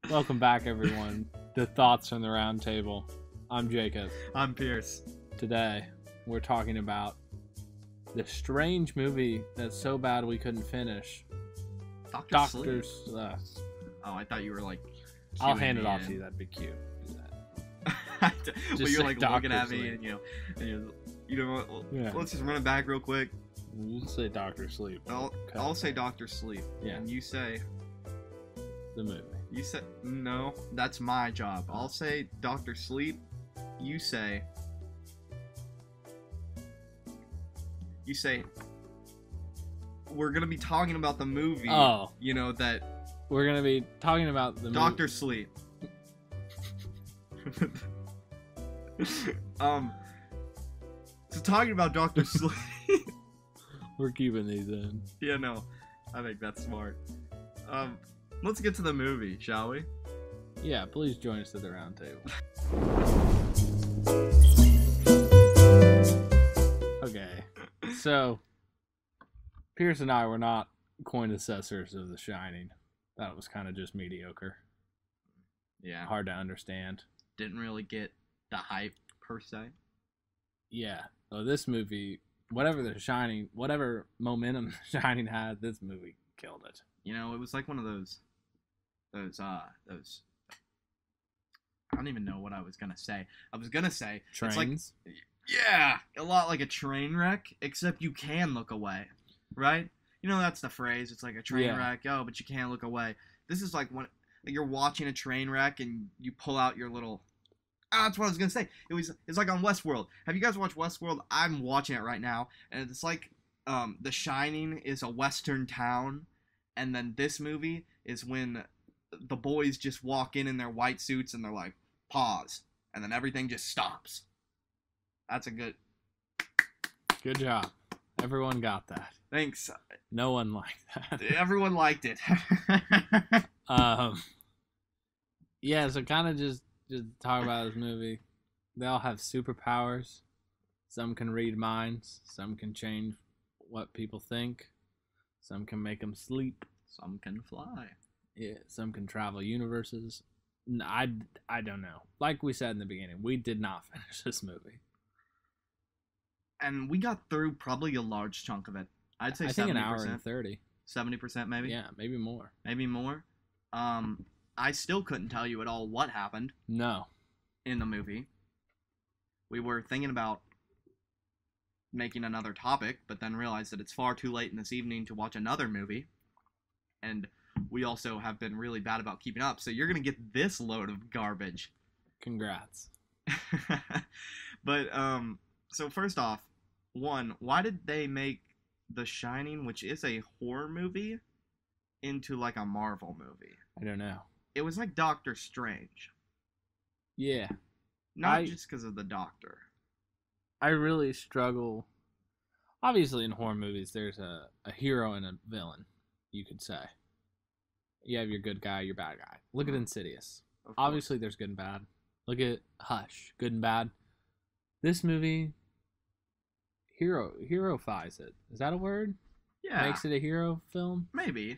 Welcome back, everyone, to Thoughts from the Round Table. I'm Jacob. I'm Pierce. Today, we're talking about the strange movie that's so bad we couldn't finish. Doctor Sleep. Oh, I thought you were like. I'll hand it off to you. That'd be cute. Do that. Well, you're like Dr. looking at me, Sleep. and you know what? Yeah. Let's just run it back real quick. You say Dr. Sleep. I'll say Doctor Sleep. Yeah. And you say. The movie. You said no. That's my job. I'll say Doctor Sleep. You say. We're gonna be talking about the movie. Oh. You know that. We're going to be talking about the Doctor Sleep. So talking about Doctor Sleep. We're keeping these in. Yeah, no, I think that's smart. Let's get to the movie, shall we? Yeah, please join us at the round table. Okay, so Pierce and I were not quintessessors of The Shining. That was kind of just mediocre. Yeah. Hard to understand. Didn't really get the hype per se. Yeah. So this movie, whatever momentum The Shining had, this movie killed it. You know, it was like one of those. I don't even know what I was gonna say. I was gonna say Trains. It's like, yeah, a lot like a train wreck, except you can look away, right? You know, that's the phrase. It's like a train wreck. Oh, but you can't look away. This is like when you're watching a train wreck and you pull out your little. That's what I was gonna say. It's like on Westworld. Have you guys watched Westworld? I'm watching it right now, and it's like The Shining is a western town, and then this movie is when the boys just walk in their white suits and they're like, pause, and then everything just stops. That's a good job. Everyone got that. Thanks. No one liked that. Everyone liked it. Yeah, so kind of just talk about this movie. They all have superpowers. Some can read minds. Some can change what people think. Some can make them sleep. Some can fly. Yeah, some can travel universes. I don't know. Like we said in the beginning, we did not finish this movie. And we got through probably a large chunk of it. I'd say 70%. I think an hour and 30. 70% maybe? Yeah, maybe more. Maybe more. I still couldn't tell you at all what happened. No. In the movie. We were thinking about making another topic, but then realized that it's far too late in this evening to watch another movie. And we also have been really bad about keeping up, so you're going to get this load of garbage. Congrats. But, so first off, why did they make The Shining, which is a horror movie, into like a Marvel movie? I don't know. It was like Doctor Strange. Yeah. Not just because of the Doctor. I really struggle. Obviously, in horror movies, there's a hero and a villain, you could say. You have your good guy, your bad guy. Look at Insidious. Obviously, there's good and bad. Look at Hush, good and bad. This movie, heroifies it. Is that a word? Yeah. Makes it a hero film? Maybe.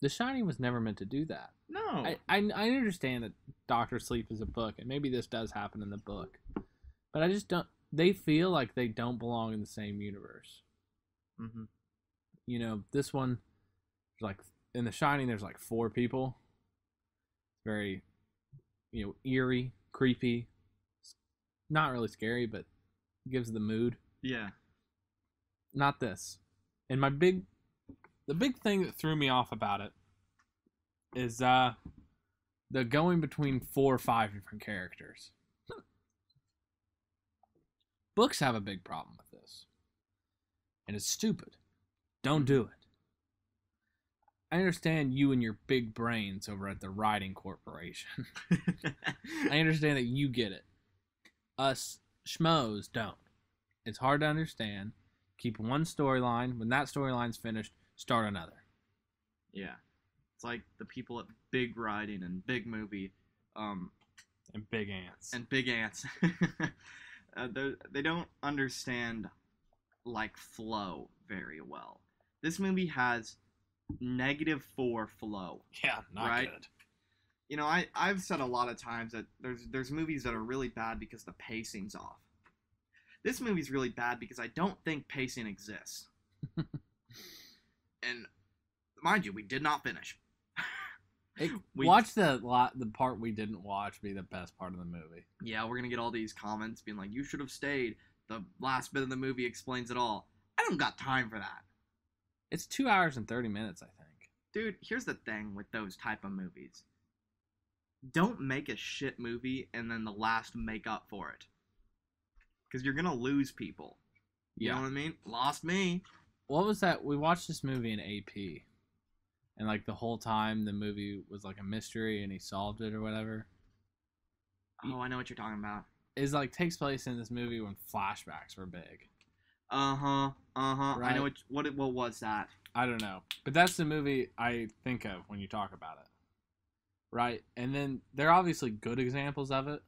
The Shining was never meant to do that. No. I understand that Doctor Sleep is a book, and maybe this does happen in the book. But I just don't... They feel like they don't belong in the same universe. Mm-hmm. You know, this one, like, in The Shining, there's like 4 people. Very, eerie, creepy. Not really scary, but gives the mood. Yeah. Not this. And the big thing that threw me off about it is the going between 4 or 5 different characters. Books have a big problem with this. And it's stupid. Don't do it. I understand you and your big brains over at the Writing Corporation. I understand that you get it. Us schmoes don't. It's hard to understand. Keep one storyline. When that storyline's finished, start another. Yeah. It's like the people at Big Writing and Big Movie. And Big Ants. And Big Ants. They don't understand, like, flow very well. This movie has -4 flow. Yeah, not Right? good. You know, I've said a lot of times that there's movies that are really bad because the pacing's off. This movie's really bad because I don't think pacing exists. And mind you, we did not finish. Watch the part we didn't watch be the best part of the movie. Yeah, we're gonna get all these comments being like, "You should have stayed. The last bit of the movie explains it all." I don't got time for that. It's 2 hours and 30 minutes, I think. Dude, here's the thing with those type of movies. Don't make a shit movie and then the last make up for it. Because you're gonna lose people. You know what I mean? Lost me. What was that? We watched this movie in AP. And, like, the whole time the movie was, like, a mystery and he solved it or whatever. Oh, I know what you're talking about. It, like, takes place in this movie when flashbacks were big. Uh-huh. Right? I know what was that? I don't know. But that's the movie I think of when you talk about it. Right? And then there are obviously good examples of it.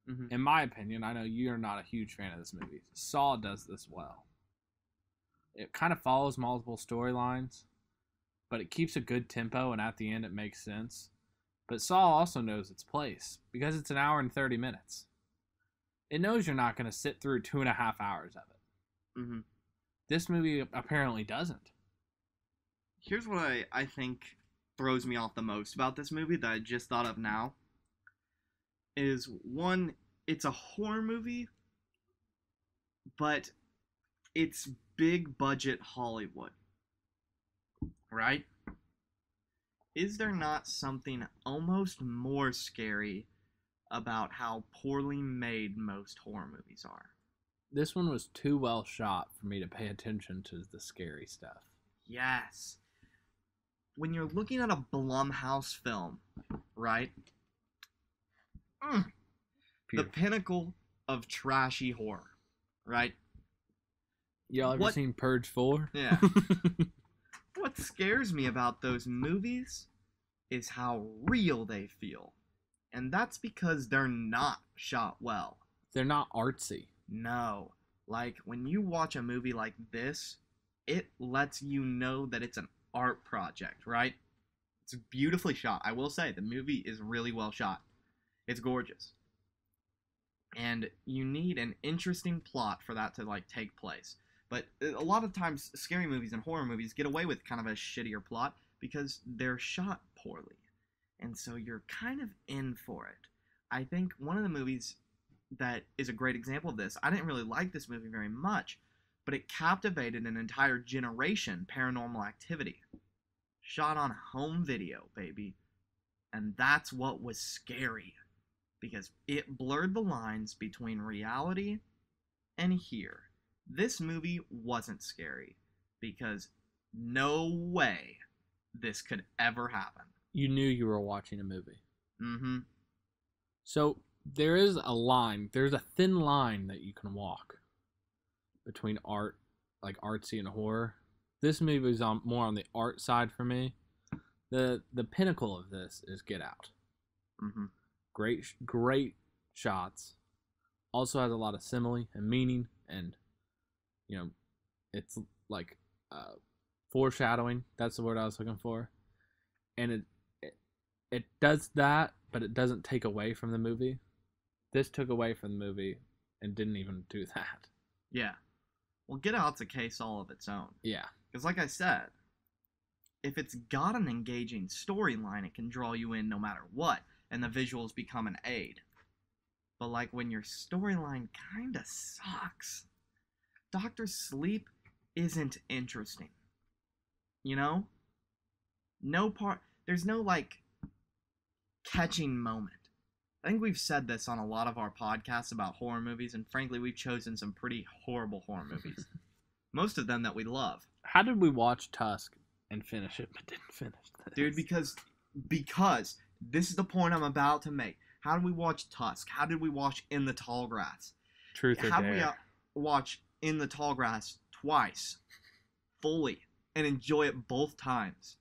Mm-hmm. In my opinion, I know you're not a huge fan of this movie. Saw does this well. It kind of follows multiple storylines, but it keeps a good tempo, and at the end it makes sense. But Saw also knows its place, because it's an hour and 30 minutes. It knows you're not going to sit through 2.5 hours of it. Mm-hmm. This movie apparently doesn't. Here's what I think throws me off the most about this movie that I just thought of now. Is one, it's a horror movie, but it's big budget Hollywood. Right? Is there not something almost more scary about how poorly made most horror movies are? This one was too well shot for me to pay attention to the scary stuff. Yes. When you're looking at a Blumhouse film, right? The pinnacle of trashy horror, right? Y'all ever seen Purge 4? Yeah. What scares me about those movies is how real they feel. And that's because they're not shot well. They're not artsy. No. Like, when you watch a movie like this, it lets you know that it's an art project, right? It's beautifully shot. I will say, the movie is really well shot. It's gorgeous. And you need an interesting plot for that to, like, take place. But a lot of times, scary movies and horror movies get away with kind of a shittier plot because they're shot poorly. And so you're kind of in for it. I think one of the movies that is a great example of this, I didn't really like this movie very much, but it captivated an entire generation, Paranormal Activity. Shot on home video, baby. And that's what was scary. Because it blurred the lines between reality and here. This movie wasn't scary. Because no way this could ever happen. You knew you were watching a movie. Mm-hmm. So there is a line. There's a thin line that you can walk between art, like artsy and horror. This movie is more on the art side for me. The pinnacle of this is Get Out. Mm-hmm. Great shots. Also has a lot of simile and meaning, and you know, it's like foreshadowing. That's the word I was looking for. And it does that, but it doesn't take away from the movie. This took away from the movie and didn't even do that. Yeah. Well, Get Out's a case all of its own. Yeah. Because like I said, if it's got an engaging storyline, it can draw you in no matter what, and the visuals become an aid. But like when your storyline kinda sucks, Dr. Sleep isn't interesting. You know? There's no like catching moment. I think we've said this on a lot of our podcasts about horror movies, and frankly, we've chosen some pretty horrible horror movies. Most of them that we love. How did we watch Tusk and finish it, but didn't finish this? Dude, because this is the point I'm about to make. How did we watch Tusk? How did we watch In the Tall Grass? Truth or How Dare? did we watch In the Tall Grass twice, fully, and enjoy it both times?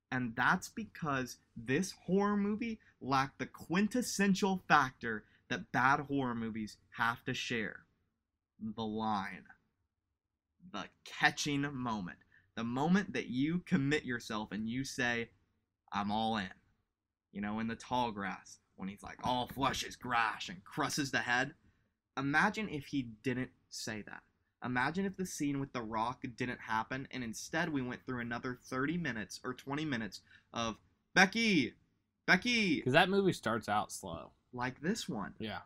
And that's because this horror movie lacked the quintessential factor that bad horror movies have to share. The line. The catching moment. The moment that you commit yourself and you say, I'm all in. You know, in the tall grass, when he's like, all flesh is grass and crushes the head. Imagine if he didn't say that. Imagine if the scene with The Rock didn't happen, and instead we went through another 30 minutes or 20 minutes of Becky. Because that movie starts out slow. Like this one. Yeah.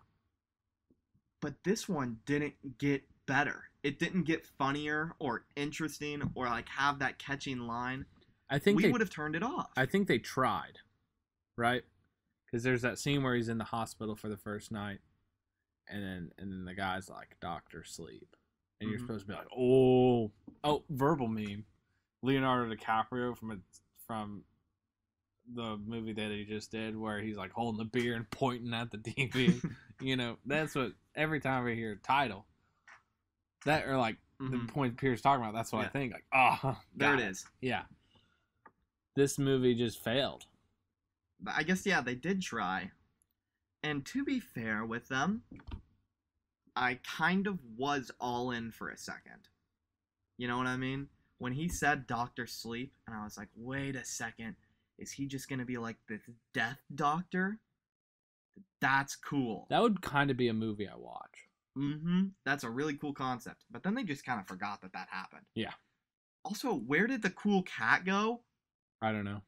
But this one didn't get better. It didn't get funnier or interesting or like have that catching line. I think we would have turned it off. I think they tried, right? Because there's that scene where he's in the hospital for the first night, and then the guy's like, "Doctor, sleep," and you're supposed to be like, "Oh, verbal meme." Leonardo DiCaprio from the movie that he just did, where he's like holding the beer and pointing at the TV. You know, that's what every time I hear title, that or like the point Pierre's talking about. That's what I think. Like, there it is. Yeah, this movie just failed. But I guess they did try, and to be fair with them, I kind of was all in for a second. You know what I mean? When he said Dr. Sleep, and I was like, wait a second, is he just gonna be like this death doctor? That's cool. That would kind of be a movie I watch. That's a really cool concept. But then they just kind of forgot that happened. Yeah. Also, where did the cool cat go? I don't know.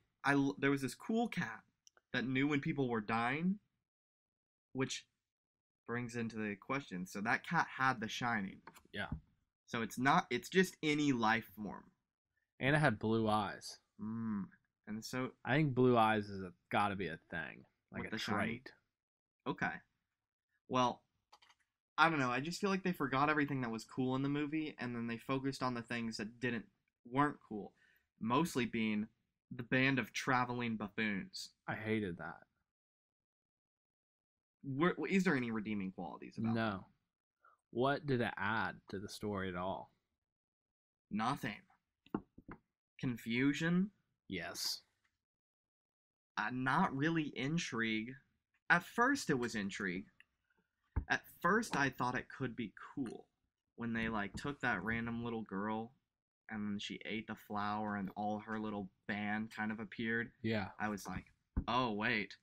There was this cool cat that knew when people were dying, which brings into the question. So that cat had The Shining. Yeah. So it's just any life form. And it had blue eyes. And so I think blue eyes is got to be a thing, like a trait. Shining? Okay. Well, I don't know. I just feel like they forgot everything that was cool in the movie, and then they focused on the things that weren't cool. Mostly being the band of traveling buffoons. I hated that. Is there any redeeming qualities about No. them? What did it add to the story at all? Nothing. Confusion? Yes. Not really intrigue. At first it was intrigue. At first I thought it could be cool when they like took that random little girl and then she ate the flower and all her little band kind of appeared. Yeah. I was like, oh wait,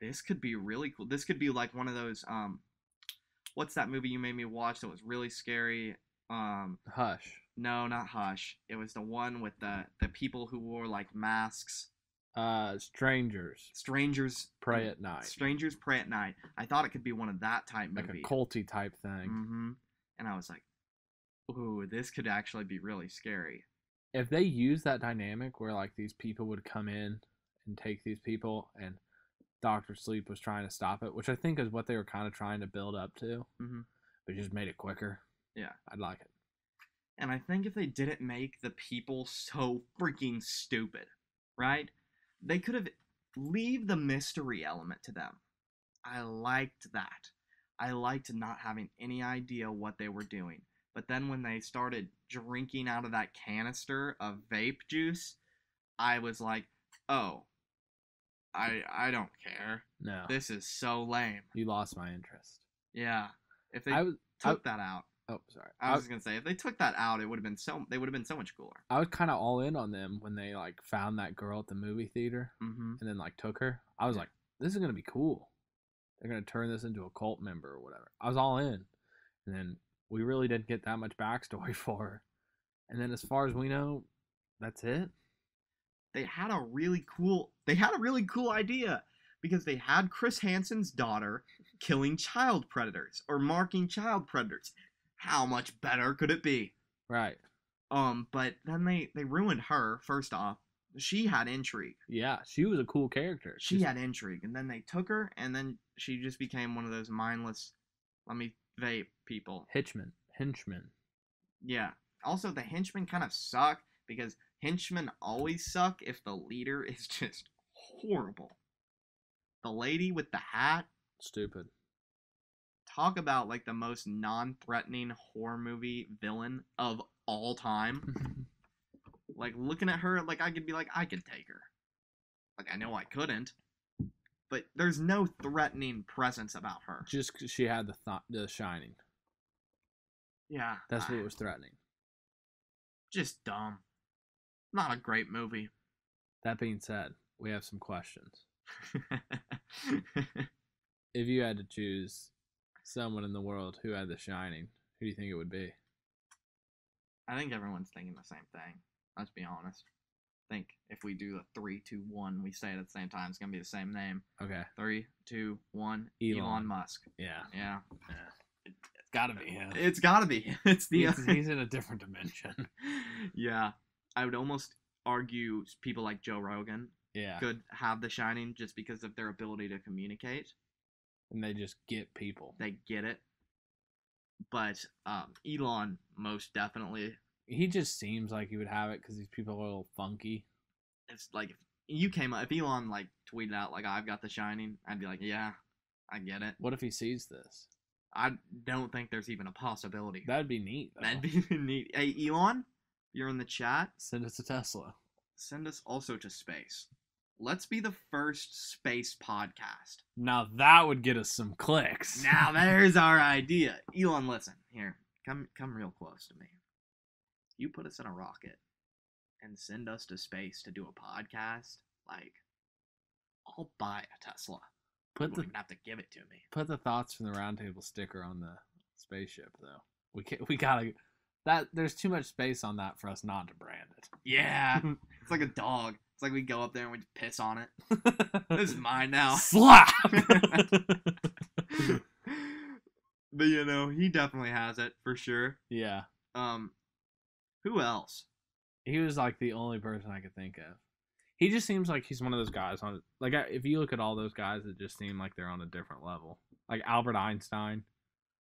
this could be really cool. This could be like one of those what's that movie you made me watch that was really scary? Hush. No, not Hush. It was the one with the people who wore like masks. Strangers. Strangers Pray at Night. Strangers Pray at Night. I thought it could be one of that type movie. Like a culty type thing. And I was like, ooh, this could actually be really scary. If they use that dynamic where like these people would come in and take these people and Dr. Sleep was trying to stop it, which I think is what they were kind of trying to build up to, but just made it quicker. Yeah. I'd like it. And I think if they didn't make the people so freaking stupid, right? They could have leave the mystery element to them. I liked that. I liked not having any idea what they were doing. But then when they started drinking out of that canister of vape juice, I was like, oh, I don't care. No. This is so lame. You lost my interest. Yeah. If they took that out. Oh, sorry. I was just gonna say, if they took that out, they would have been so much cooler. I was kind of all in on them when they like found that girl at the movie theater and then like took her. I was like, this is gonna be cool. They're gonna turn this into a cult member or whatever. I was all in, and then we really didn't get that much backstory for her. And then as far as we know, that's it. They had a really cool idea because they had Chris Hansen's daughter killing child predators or marking child predators. How much better could it be? Right. But then they ruined her. First off, she had intrigue. Yeah, she was a cool character. She had intrigue, and then they took her, and then she just became one of those mindless, let me vape people. Henchmen. Yeah. Also, the henchmen kind of suck because henchmen always suck if the leader is just horrible. The lady with the hat. Stupid. Talk about like the most non-threatening horror movie villain of all time. Like looking at her, like I could be like, I could take her. Like I know I couldn't, but there's no threatening presence about her. Just 'cause she had the Shining. Yeah, That's what was threatening. Just dumb. Not a great movie. That being said, we have some questions. If you had to choose someone in the world who had The Shining, who do you think it would be? I think everyone's thinking the same thing. Let's be honest. I think if we do a 3, 2, 1, we say it at the same time, it's gonna be the same name. Okay. 3, 2, 1. Elon. Elon Musk. Yeah. Yeah. It's gotta be him. It's gotta be. It's the. He's in a different dimension. Yeah, I would almost argue people like Joe Rogan Yeah. could have The Shining just because of their ability to communicate. And they just get people. They get it. But Elon most definitely. He just seems like he would have it because these people are a little funky. It's like if you came up, if Elon like tweeted out like I've got The Shining, I'd be like, yeah, I get it. What if he sees this? I don't think there's even a possibility. That'd be neat, though. That'd be neat. Hey Elon, you're in the chat. Send us a Tesla. Send us also to space. Let's be the first space podcast. Now that would get us some clicks. Now there's our idea. Elon, listen. Here, come real close to me. You put us in a rocket and send us to space to do a podcast, like, I'll buy a Tesla. You won't even have to give it to me. Put the Thoughts from the Roundtable sticker on the spaceship, though. We gotta. There's too much space on that for us not to brand it. Yeah, it's like a dog. It's like we go up there and we just piss on it. This is mine now. Slap! But you know, he definitely has it for sure. Yeah. Who else? He was like the only person I could think of. He just seems like he's one of those guys on like if you look at all those guys, it just seem like they're on a different level. Like Albert Einstein.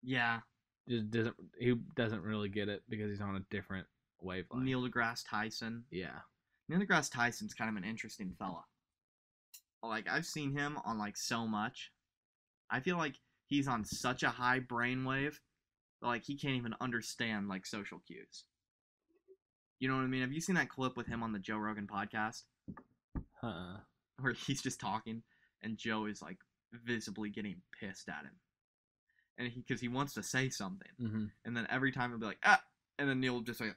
Yeah. He doesn't really get it because he's on a different wavelength. Neil deGrasse Tyson. Yeah. Neil deGrasse Tyson's kind of an interesting fella. Like, I've seen him on, like, so much. I feel like he's on such a high brainwave that, like, he can't even understand, like, social cues. You know what I mean? Have you seen that clip with him on the Joe Rogan podcast? Where he's just talking, and Joe is, like, visibly getting pissed at him. And because he wants to say something. Mm-hmm. And then every time he'll be like, ah! And then Neil will just like,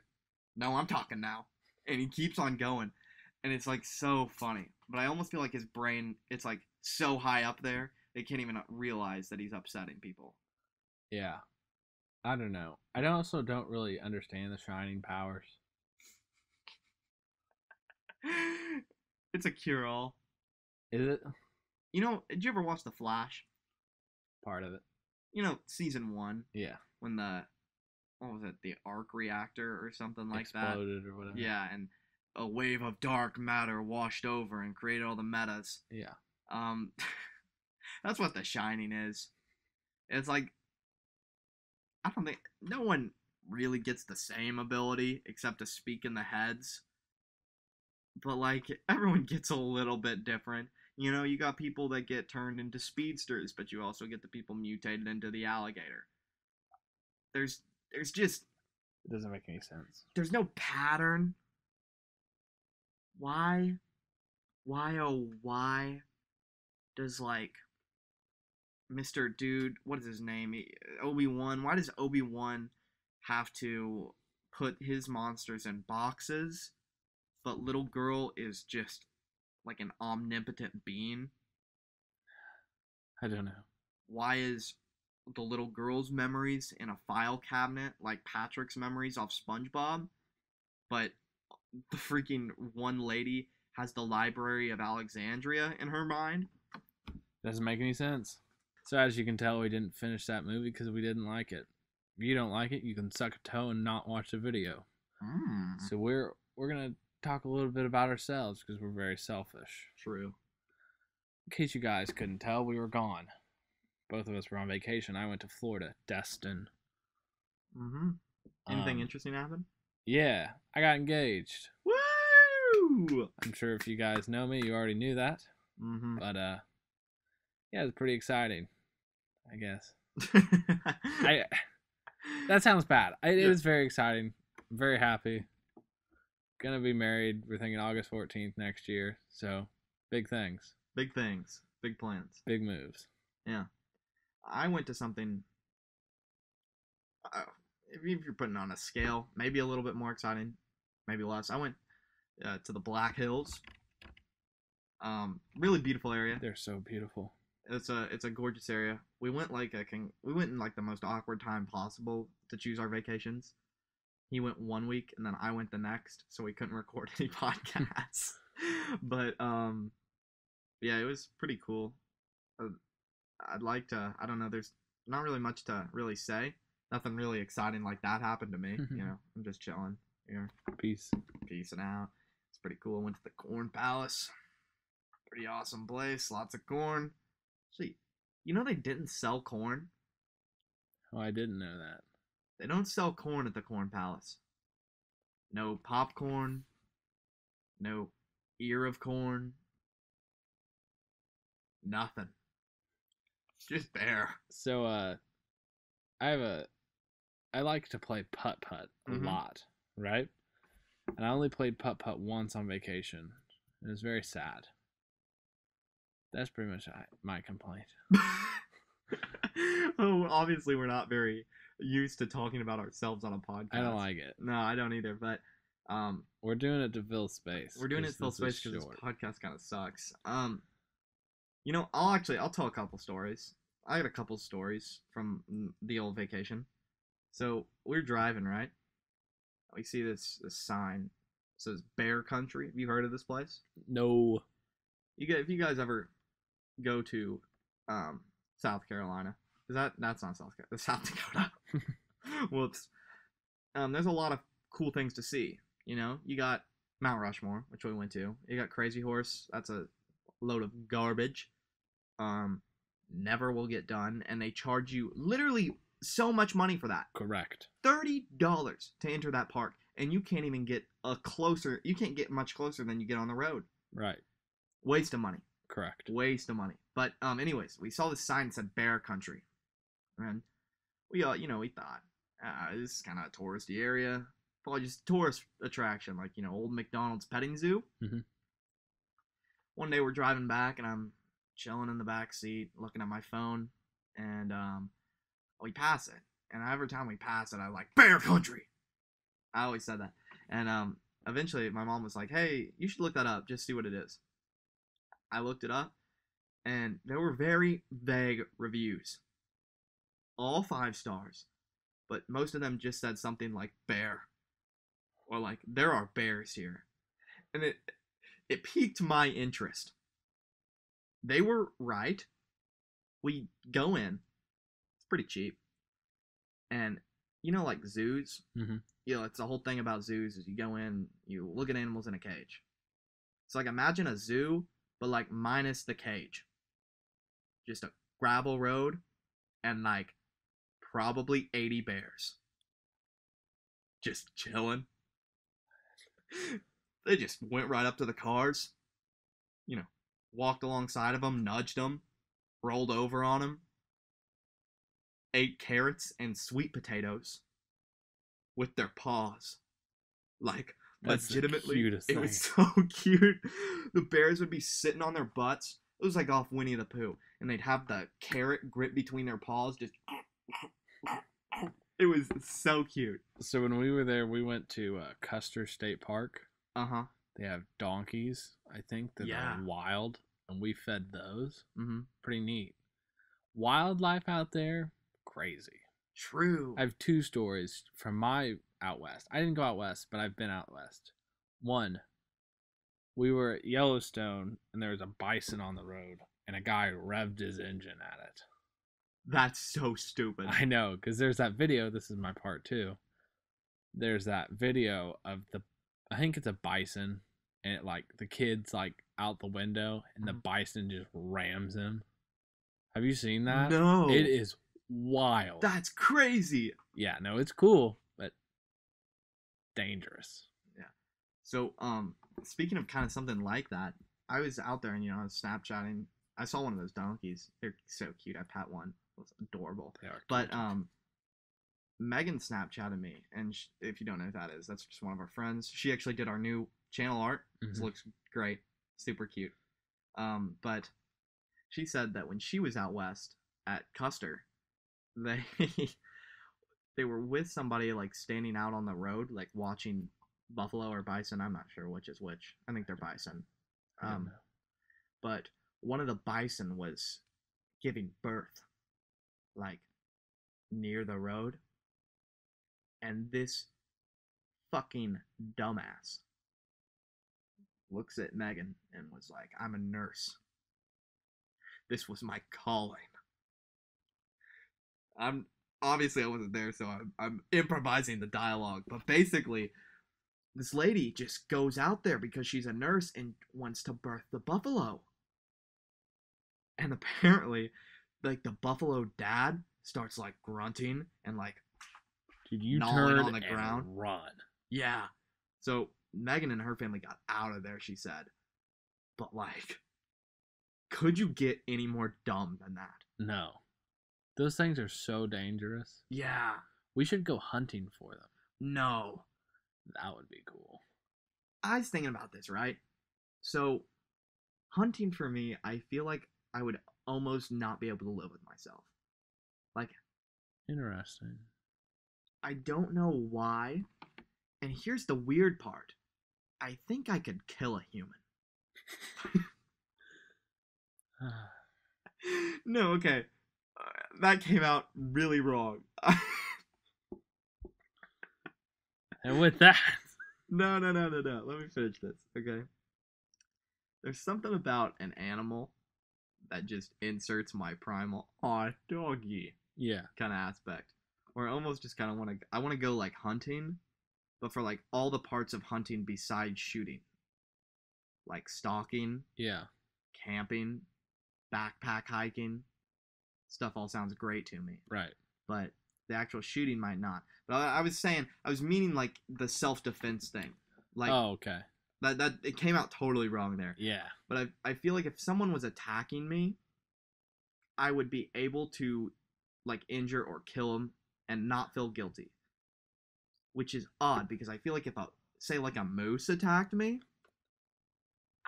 no, I'm talking now. And he keeps on going. And it's like so funny. But I almost feel like his brain, it's like so high up there, they can't even realize that he's upsetting people. Yeah. I don't know. I also don't really understand the Shining powers. It's a cure-all. Is it? You know, did you ever watch The Flash? Part of it. You know, season 1. Yeah. When what was it, the arc reactor or something like Exploded that? Or whatever. Yeah, and a wave of dark matter washed over and created all the metas. Yeah. That's what The Shining is. It's like, I don't think, no one really gets the same ability except to speak in the heads. But, like, everyone gets a little bit different. You know, you got people that get turned into speedsters, but you also get the people mutated into the alligator. There's just... It doesn't make any sense. There's no pattern. Why does, like, Mr. Dude, what is his name? Obi-Wan. Why does Obi-Wan have to put his monsters in boxes, but little girl is just like an omnipotent being? I don't know. Why is the little girl's memories in a file cabinet like Patrick's memories off SpongeBob, but the freaking one lady has the Library of Alexandria in her mind? Doesn't make any sense. So as you can tell, we didn't finish that movie because we didn't like it. If you don't like it, you can suck a toe and not watch the video. So we're gonna talk a little bit about ourselves because we're very selfish. True. In case you guys couldn't tell, we were gone. Both of us were on vacation. I went to Florida, Destin. Anything interesting happen? Yeah, I got engaged. Woo! I'm sure if you guys know me, you already knew that. But yeah, it's pretty exciting, I guess. That sounds bad. It is very exciting. I'm very happy. Gonna be married. We're thinking August 14th next year. So, big things. Big things. Big plans. Big moves. Yeah. I went to something, if you're putting on a scale, maybe a little bit more exciting, maybe less. I went to the Black Hills. Really beautiful area. They're so beautiful. It's a gorgeous area. We went we went in like the most awkward time possible to choose our vacations. He went 1 week and then I went the next, so we couldn't record any podcasts. But yeah, it was pretty cool. I'd like to. I don't know. There's not really much to really say. Nothing really exciting like that happened to me. You know, I'm just chilling here. Peacing out. It's pretty cool. Went to the Corn Palace. Pretty awesome place. Lots of corn. See, you know they didn't sell corn? Oh, I didn't know that. They don't sell corn at the Corn Palace. No popcorn. No ear of corn. Nothing. Just bear. So, I like to play putt-putt a lot, right? And I only played putt-putt once on vacation. It was very sad. That's pretty much my complaint. Oh, obviously we're not very used to talking about ourselves on a podcast. I don't like it. No, I don't either. But we're doing it to fill space. We're doing it to fill space because this podcast kind of sucks. You know, I'll tell a couple stories. I got a couple stories from the old vacation. So we're driving, right? We see this sign. It says Bear Country. Have you heard of this place? No. If you guys ever go to South Carolina, that's not South Carolina, South Dakota. Whoops. There's a lot of cool things to see. You know, you got Mount Rushmore, which we went to. You got Crazy Horse. That's a load of garbage. Never will get done, and they charge you literally so much money for that. Correct. $30 to enter that park, and you can't even get you can't get much closer than you get on the road. Right. Waste of money. Correct. Waste of money. But anyways, we saw this sign that said Bear Country, and we we thought this is kind of a touristy area, probably just a tourist attraction, like old McDonald's petting zoo. Mm-hmm. One day we're driving back, and I'm chilling in the back seat, looking at my phone, and we pass it, and every time we pass it, I'm like, Bear Country. I always said that, and eventually my mom was like, hey, you should look that up, just see what it is. I looked it up, and there were very vague reviews. All 5 stars, but most of them just said something like bear, or like there are bears here, and it piqued my interest. They were right. We go in. It's pretty cheap, and like zoos. Mm-hmm. It's the whole thing about zoos is you go in, you look at animals in a cage. It's like imagine a zoo, but like minus the cage. Just a gravel road and like probably 80 bears. Just chilling. They just went right up to the cars. Walked alongside of them, nudged them, rolled over on them, ate carrots and sweet potatoes with their paws. Like, that's legitimately, the cutest it was so cute. The bears would be sitting on their butts. It was like off Winnie the Pooh. And they'd have the carrot grip between their paws. Just, it was so cute. So when we were there, we went to Custer State Park. Uh-huh. They have donkeys, I think, that are wild. And we fed those. Mm-hmm. Pretty neat. Wildlife out there, crazy. True. I have 2 stories from my out west. I didn't go out west, but I've been out west. One, we were at Yellowstone, and there was a bison on the road, and a guy revved his engine at it. That's so stupid. I know, because there's that video. This is my part 2. There's that video of I think it's a bison, and it the kid's out the window, and the bison just rams him. Have you seen that? No. It is wild. That's crazy. Yeah, no, it's cool, but dangerous. Yeah. So, speaking of kind of something like that, I was out there and I was Snapchatting. I saw one of those donkeys. They're so cute. I pat one. It was adorable. They are. But Megan Snapchatted me, and if you don't know who that is, that's just one of our friends. She actually did our new channel art. Mm-hmm. It looks great, super cute. But she said that when she was out west at Custer, they were with somebody standing out on the road watching buffalo or bison. I'm not sure which is which. I think they're bison. I don't know. But one of the bison was giving birth, like near the road, and this fucking dumbass looks at Megan and was like, "I'm a nurse. This was my calling." I'm obviously I wasn't there, so I'm improvising the dialogue, but basically this lady just goes out there because she's a nurse and wants to birth the buffalo. And apparently, like, the buffalo dad starts like grunting and like Dude, you gnawing turn on the and ground. run. Yeah. So Megan and her family got out of there, she said. But like, could you get any more dumb than that? No. Those things are so dangerous. Yeah. We should go hunting for them. No. That would be cool. I was thinking about this, right? So, hunting for me, I feel like I would almost not be able to live with myself. Like, Interesting. I don't know why. And here's the weird part. I think I could kill a human. No, okay. That came out really wrong. And with that, No. Let me finish this, okay? There's something about an animal that just inserts my primal, aw, doggy, yeah, kind of aspect. Where I almost just kind of I want to go like hunting, but for like all the parts of hunting besides shooting. Like stalking, yeah. camping, backpack hiking. Stuff all sounds great to me. Right. But the actual shooting might not. But I was meaning like the self-defense thing. Like, oh, okay. That it came out totally wrong there. Yeah. But I feel like if someone was attacking me, I would be able to like injure or kill them and not feel guilty. Which is odd because I feel like if say like a moose attacked me,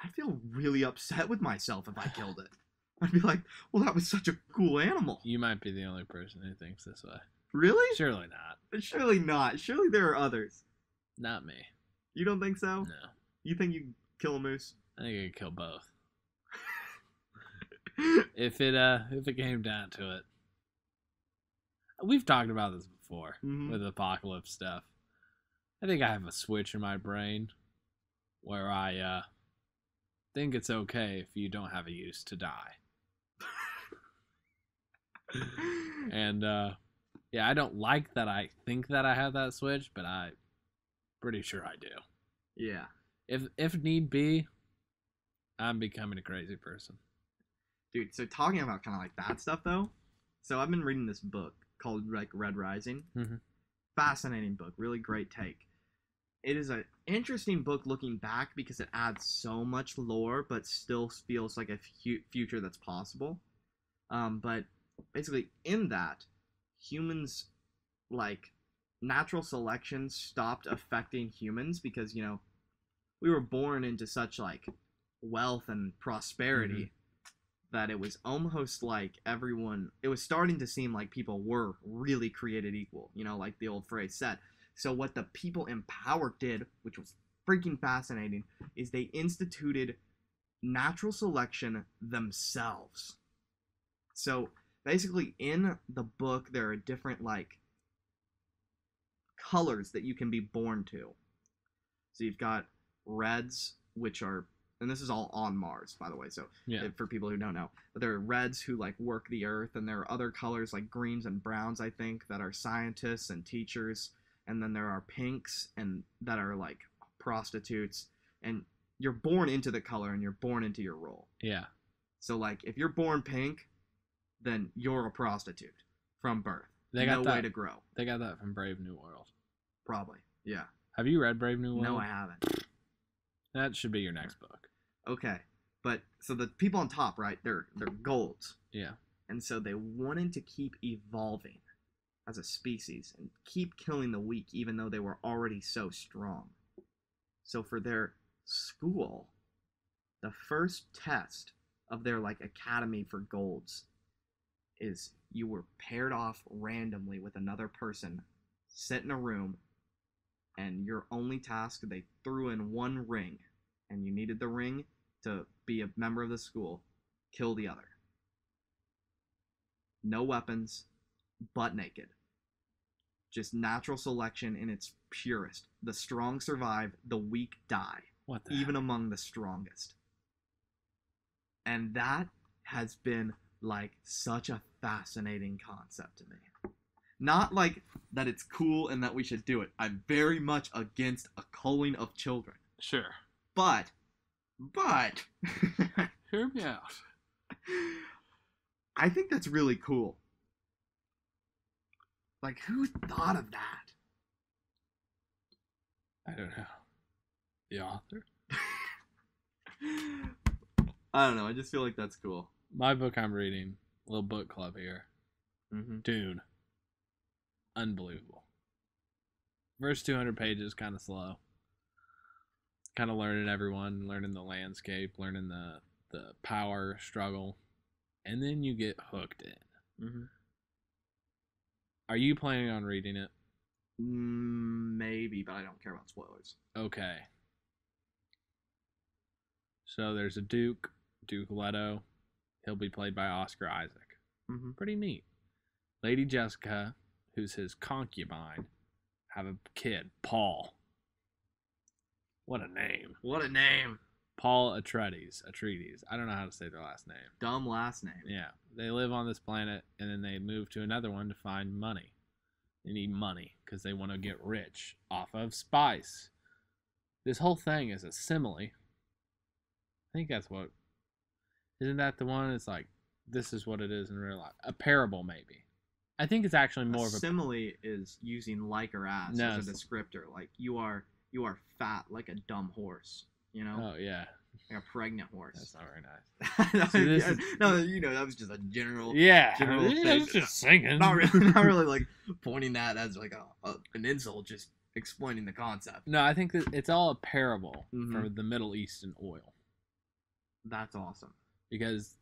I'd feel really upset with myself if I killed it. I'd be like, well, that was such a cool animal. You might be the only person who thinks this way. Really? Surely not. Surely not. Surely there are others. Not me. You don't think so? No. You think you kill a moose? I think I could kill both. If it came down to it. We've talked about this before with apocalypse stuff. I think I have a switch in my brain where I think it's okay if you don't have a use to die. And yeah, I don't like that I think that I have that switch, but I'm pretty sure I do. Yeah. If need be, I'm becoming a crazy person. Dude, so talking about kind of like that stuff though, so I've been reading this book called like Red Rising. Mm-hmm. Fascinating book, really great take. It is an interesting book looking back because it adds so much lore, but still feels like a future that's possible. But basically, in that, humans, like, natural selection stopped affecting humans because, you know, we were born into such, like, wealth and prosperity that it was almost like everyone, it was starting to seem like people were really created equal, you know, like the old phrase said. So what the people in power did, which was freaking fascinating, is they instituted natural selection themselves. So basically in the book, there are different like colors that you can be born to. So you've got reds, which are, and this is all on Mars, by the way, so for people who don't know, but there are reds who like work the earth, and there are other colors like greens and browns, I think, that are scientists and teachers, and then there are pinks and that are like prostitutes, and you're born into the color and you're born into your role. Yeah. So like if you're born pink, then you're a prostitute from birth. They got no way to grow. They got that from Brave New World. Probably. Yeah. Have you read Brave New World? No, I haven't. That should be your next book. Okay. But so the people on top, right? They're golds. Yeah. And so they wanted to keep evolving as a species and keep killing the weak even though they were already so strong. So for their school, the first test of their like academy for golds is you were paired off randomly with another person, sit in a room, and your only task, they threw in one ring, and you needed the ring to be a member of the school. Kill the other. No weapons, butt naked. Just natural selection in its purest. The strong survive, the weak die. What the even heck? among the strongest. And that has been like such a fascinating concept to me. Not like that it's cool and that we should do it. I'm very much against a culling of children. Sure. But Hear me out. I think that's really cool. Like, who thought of that? I don't know. The author? I don't know. I just feel like that's cool. My book I'm reading, little book club here. Mm-hmm. Dune. Unbelievable. First 200 pages, kind of slow. Kind of learning everyone, learning the landscape, learning the power struggle. And then you get hooked in. Mm-hmm. Are you planning on reading it? Maybe, but I don't care about spoilers. Okay. So there's a Duke Leto. He'll be played by Oscar Isaac. Mm-hmm. Pretty neat. Lady Jessica, who's his concubine, have a kid, Paul. What a name. What a name. Paul Atreides. I don't know how to say their last name. Dumb last name. Yeah. They live on this planet, and then they move to another one to find money. They need money because they want to get rich off of spice. This whole thing is a simile. I think that's what... Isn't that the one? It's like, this is what it is in real life. A parable, maybe. I think it's actually more of a... simile is using like or as a descriptor. Like, you are fat like a dumb horse. You know? Oh, yeah. Like a pregnant horse. That's not very nice. No, no, you know, that was just a general... Yeah. General I thing. was just singing. Not really like pointing that as like an insult, just explaining the concept. No, I think that it's all a parable Mhm. for the Middle Eastern oil. That's awesome. Because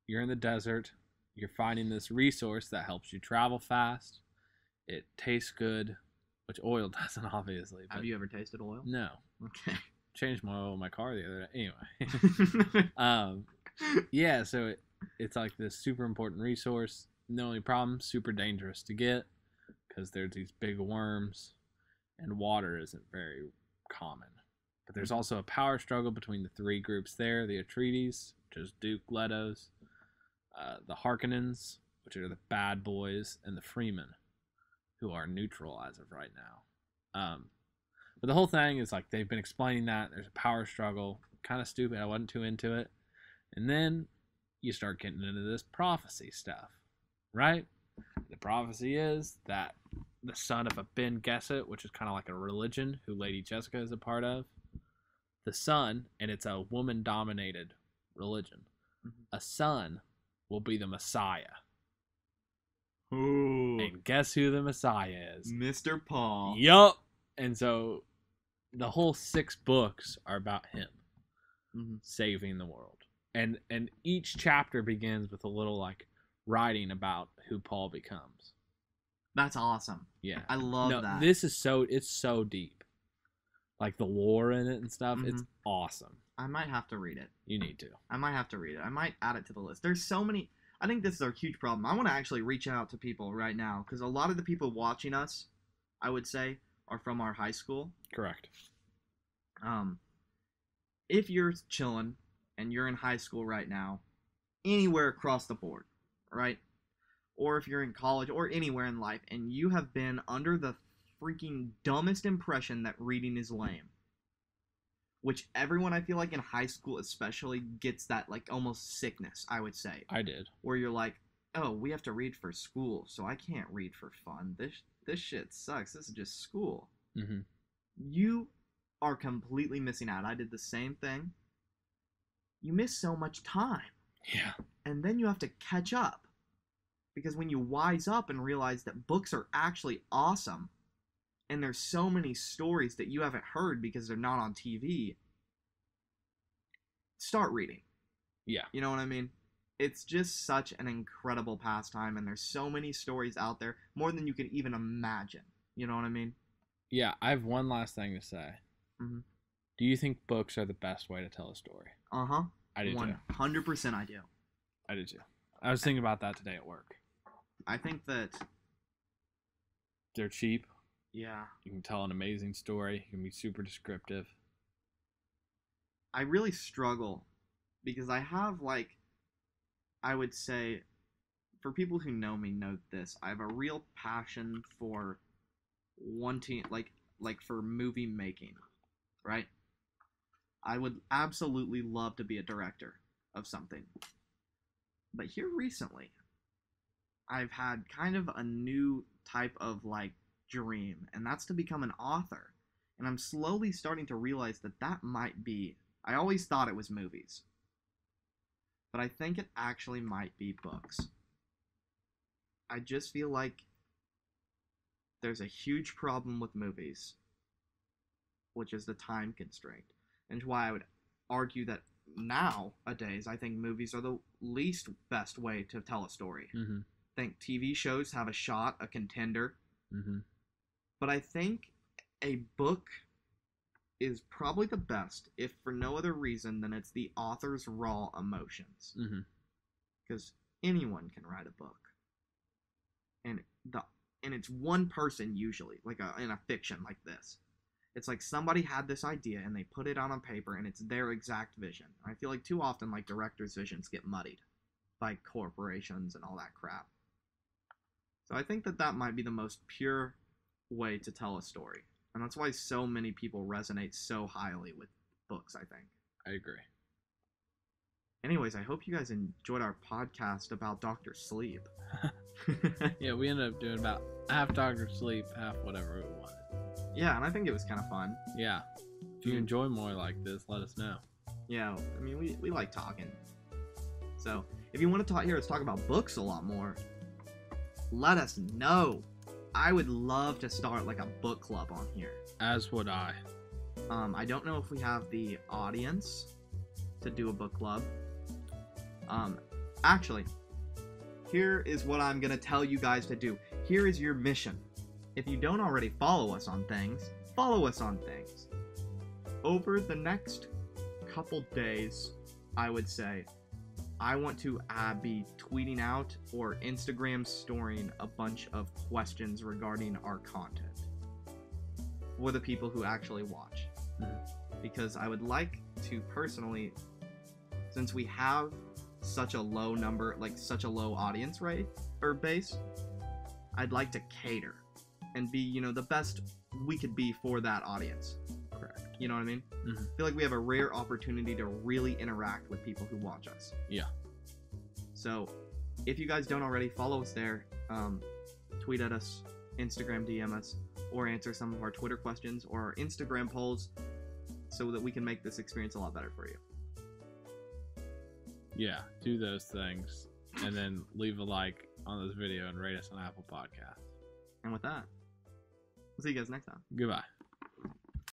you're in the desert, you're finding this resource that helps you travel fast. It tastes good, which oil doesn't, obviously. But Have you ever tasted oil? No. Okay. Changed my oil in my car the other day. Anyway. Yeah, so it's like this super important resource. The only problem, super dangerous to get because there's these big worms and water isn't very common. But there's also a power struggle between the three groups there. The Atreides, which is Duke Leto's, the Harkonnens, which are the bad boys, and the Freemen, who are neutral as of right now. But the whole thing is like they've been explaining that. There's a power struggle. Kind of stupid. I wasn't too into it. And then you start getting into this prophecy stuff, right? The prophecy is that the son of a Ben Gesserit, which is kind of like a religion who Lady Jessica is a part of, the son, and it's a woman-dominated religion, a son will be the Messiah. Ooh. And guess who the Messiah is? Mr. Paul. Yup. And so the whole 6 books are about him saving the world. And each chapter begins with a little like writing about who Paul becomes. That's awesome. Yeah. I love that. This is it's so deep. Like the lore in it and stuff. It's awesome. I might have to read it. You need to. I might have to read it. I might add it to the list. There's so many. I think this is our huge problem. I want to actually reach out to people right now because a lot of the people watching us, I would say, are from our high school. Correct. If you're chilling and you're in high school right now, anywhere across the board, right? Or if you're in college or anywhere in life and you have been under the freaking dumbest impression that reading is lame, which everyone I feel like in high school especially gets that like almost sickness, I would say. I did. Where you're like, oh, we have to read for school, so I can't read for fun. This shit sucks. This is just school. Mm-hmm. You are completely missing out. I did the same thing. You miss so much time. Yeah. And then you have to catch up. Because when you wise up and realize that books are actually awesome, and there's so many stories that you haven't heard because they're not on TV, start reading. Yeah. You know what I mean? It's just such an incredible pastime, and there's so many stories out there, more than you can even imagine. You know what I mean? Yeah, I have one last thing to say. Mm-hmm. Do you think books are the best way to tell a story? Uh-huh. I do too. 100% I do. I do too. I was thinking about that today at work. I think that... They're cheap. Yeah. You can tell an amazing story. You can be super descriptive. I really struggle because I have, like, I would say, for people who know me know this, I have a real passion for wanting, like for movie making, right? I would absolutely love to be a director of something. But here recently, I've had kind of a new type of, like, dream, and that's to become an author. And I'm slowly starting to realize that that might be... I always thought it was movies, but I think it actually might be books. I just feel like there's a huge problem with movies, which is the time constraint. And why I would argue that nowadays, I think movies are the least best way to tell a story. Mm-hmm. I think TV shows have a shot, a contender. Mm-hmm. But I think a book is probably the best, if for no other reason than it's the author's raw emotions. Mm-hmm. Because anyone can write a book. And it's one person usually, like in a fiction like this. It's like somebody had this idea and they put it on paper and it's their exact vision. I feel like too often, like, directors' visions get muddied by corporations and all that crap. So I think that that might be the most pure way to tell a story. And that's why so many people resonate so highly with books, I think. I agree. Anyways, I hope you guys enjoyed our podcast about Dr. Sleep. Yeah, we ended up doing about half Dr. Sleep, half whatever we wanted. Yeah, and I think it was kind of fun. Yeah. If you enjoy more like this, let us know. Yeah, I mean, we like talking. So, if you want to hear us talk about books a lot more, let us know. I would love to start, like, a book club on here. As would I. I don't know if we have the audience to do a book club. Actually, here is what I'm going to tell you guys to do. Here is your mission. If you don't already follow us on things, follow us on things. Over the next couple days, I would say, I want to be tweeting out or Instagram storing a bunch of questions regarding our content for the people who actually watch. Because I would like to personally, since we have such a low number, like such a low audience rate or base, I'd like to cater and be, you know, the best we could be for that audience. Correct. You know what I mean? Mm-hmm. I feel like we have a rare opportunity to really interact with people who watch us. Yeah. So, if you guys don't already, follow us there. Tweet at us, Instagram DM us, or answer some of our Twitter questions or our Instagram polls so that we can make this experience a lot better for you. Yeah, do those things. And then leave a like on this video and rate us on Apple Podcasts. And with that, we'll see you guys next time. Goodbye.